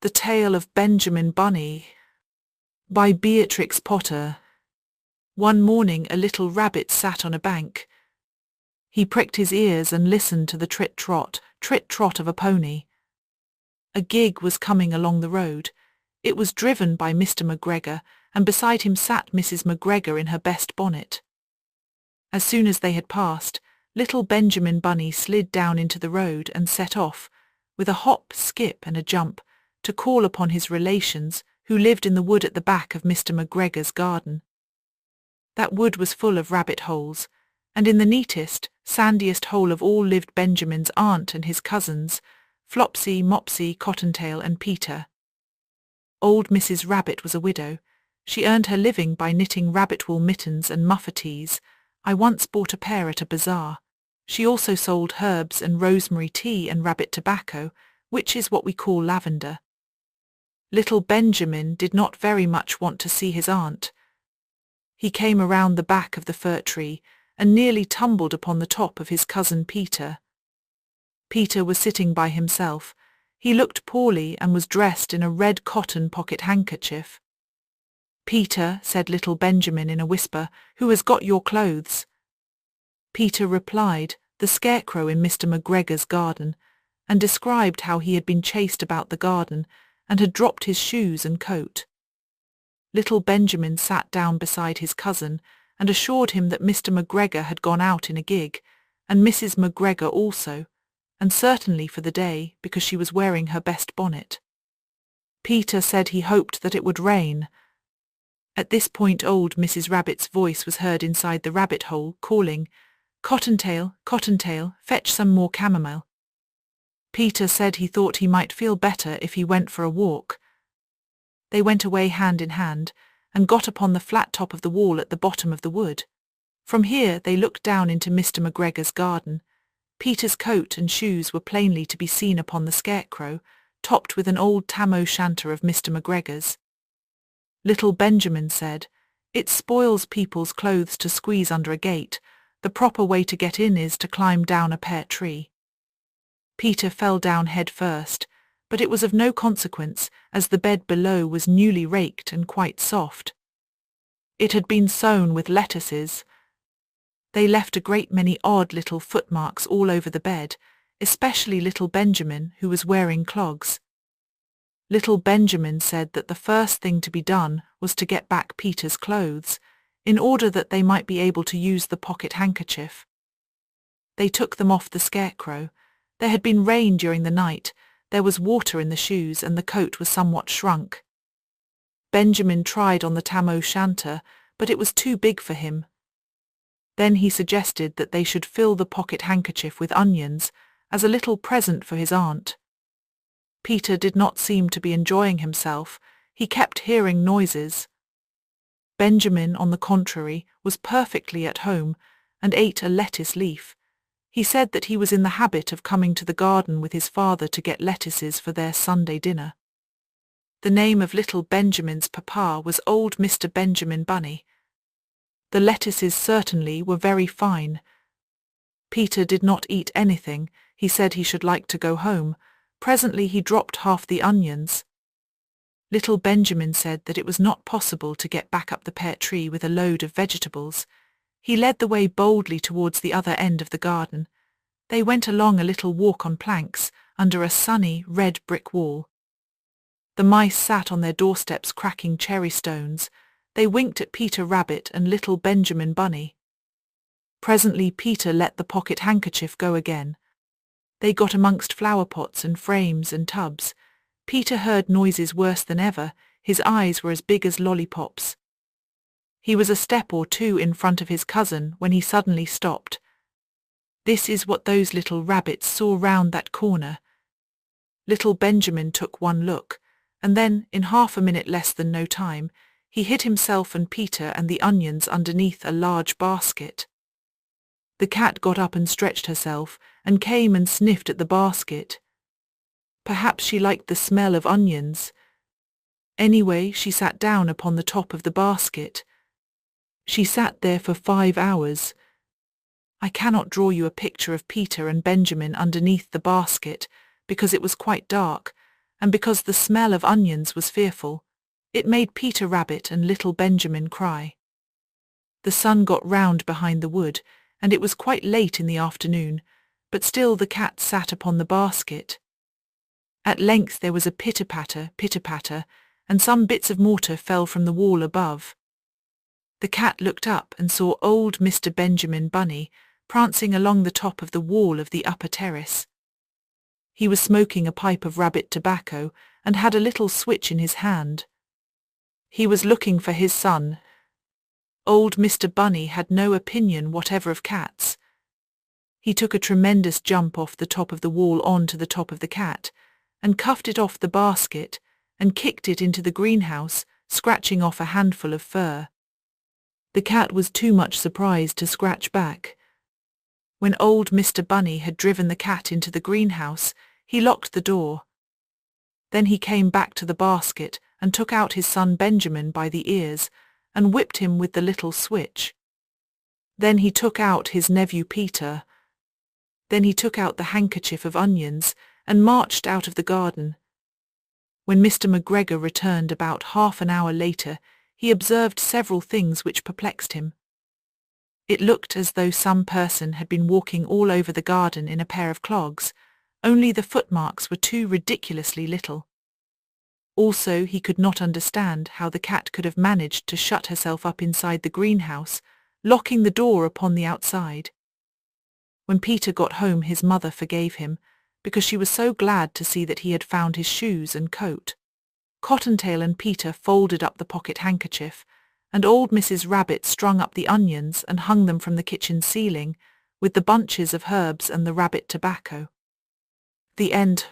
The Tale of Benjamin Bunny by Beatrix Potter. One morning a little rabbit sat on a bank. He pricked his ears and listened to the trit-trot of a pony. A gig was coming along the road. It was driven by Mr. McGregor, and beside him sat Mrs. McGregor in her best bonnet. As soon as they had passed, little Benjamin Bunny slid down into the road and set off, with a hop, skip and a jump, to call upon his relations who lived in the wood at the back of Mr. McGregor's garden. That wood was full of rabbit holes, and in the neatest, sandiest hole of all lived Benjamin's aunt and his cousins, Flopsy, Mopsy, Cottontail and Peter. Old Mrs. Rabbit was a widow. She earned her living by knitting rabbit-wool mittens and muffetees. I once bought a pair at a bazaar. She also sold herbs and rosemary tea and rabbit tobacco, which is what we call lavender. Little Benjamin did not very much want to see his aunt. He came around the back of the fir tree and nearly tumbled upon the top of his cousin Peter. Peter was sitting by himself. He looked poorly and was dressed in a red cotton pocket handkerchief. "Peter," said little Benjamin in a whisper, "who has got your clothes?" Peter replied, "The scarecrow in Mr. McGregor's garden," and described how he had been chased about the garden and had dropped his shoes and coat. Little Benjamin sat down beside his cousin and assured him that Mr. McGregor had gone out in a gig, and Mrs. McGregor also, and certainly for the day, because she was wearing her best bonnet. Peter said he hoped that it would rain. At this point old Mrs. Rabbit's voice was heard inside the rabbit hole, calling, "Cottontail, Cottontail, fetch some more chamomile." Peter said he thought he might feel better if he went for a walk. They went away hand in hand, and got upon the flat top of the wall at the bottom of the wood. From here they looked down into Mr. McGregor's garden. Peter's coat and shoes were plainly to be seen upon the scarecrow, topped with an old tam-o'-shanter of Mr. McGregor's. Little Benjamin said, "It spoils people's clothes to squeeze under a gate. The proper way to get in is to climb down a pear tree." Peter fell down head first, but it was of no consequence, as the bed below was newly raked and quite soft. It had been sown with lettuces. They left a great many odd little footmarks all over the bed, especially little Benjamin, who was wearing clogs. Little Benjamin said that the first thing to be done was to get back Peter's clothes, in order that they might be able to use the pocket handkerchief. They took them off the scarecrow. There had been rain during the night, there was water in the shoes, and the coat was somewhat shrunk. Benjamin tried on the tam-o'-shanter, but it was too big for him. Then he suggested that they should fill the pocket handkerchief with onions, as a little present for his aunt. Peter did not seem to be enjoying himself. He kept hearing noises. Benjamin, on the contrary, was perfectly at home, and ate a lettuce leaf. He said that he was in the habit of coming to the garden with his father to get lettuces for their Sunday dinner. The name of little Benjamin's papa was old Mr. Benjamin Bunny. The lettuces certainly were very fine. Peter did not eat anything. He said he should like to go home. Presently he dropped half the onions. Little Benjamin said that it was not possible to get back up the pear tree with a load of vegetables. He led the way boldly towards the other end of the garden. They went along a little walk on planks, under a sunny, red brick wall. The mice sat on their doorsteps cracking cherry stones. They winked at Peter Rabbit and little Benjamin Bunny. Presently Peter let the pocket handkerchief go again. They got amongst flower pots and frames and tubs. Peter heard noises worse than ever. His eyes were as big as lollipops. He was a step or two in front of his cousin when he suddenly stopped. This is what those little rabbits saw round that corner. Little Benjamin took one look, and then, in half a minute less than no time, he hid himself and Peter and the onions underneath a large basket. The cat got up and stretched herself, and came and sniffed at the basket. Perhaps she liked the smell of onions. Anyway, she sat down upon the top of the basket. She sat there for 5 hours. I cannot draw you a picture of Peter and Benjamin underneath the basket, because it was quite dark, and because the smell of onions was fearful, it made Peter Rabbit and little Benjamin cry. The sun got round behind the wood, and it was quite late in the afternoon, but still the cat sat upon the basket. At length there was a pitter-patter, pitter-patter, and some bits of mortar fell from the wall above. The cat looked up and saw old Mr. Benjamin Bunny prancing along the top of the wall of the upper terrace. He was smoking a pipe of rabbit tobacco and had a little switch in his hand. He was looking for his son. Old Mr. Bunny had no opinion whatever of cats. He took a tremendous jump off the top of the wall on to the top of the cat, and cuffed it off the basket, and kicked it into the greenhouse, scratching off a handful of fur. The cat was too much surprised to scratch back. When old Mr. Bunny had driven the cat into the greenhouse, he locked the door. Then he came back to the basket and took out his son Benjamin by the ears and whipped him with the little switch. Then he took out his nephew Peter. Then he took out the handkerchief of onions and marched out of the garden. When Mr. McGregor returned about half an hour later, he observed several things which perplexed him. It looked as though some person had been walking all over the garden in a pair of clogs, only the footmarks were too ridiculously little. Also, he could not understand how the cat could have managed to shut herself up inside the greenhouse, locking the door upon the outside. When Peter got home, his mother forgave him, because she was so glad to see that he had found his shoes and coat. Cottontail and Peter folded up the pocket handkerchief, and old Mrs. Rabbit strung up the onions and hung them from the kitchen ceiling, with the bunches of herbs and the rabbit tobacco. The end.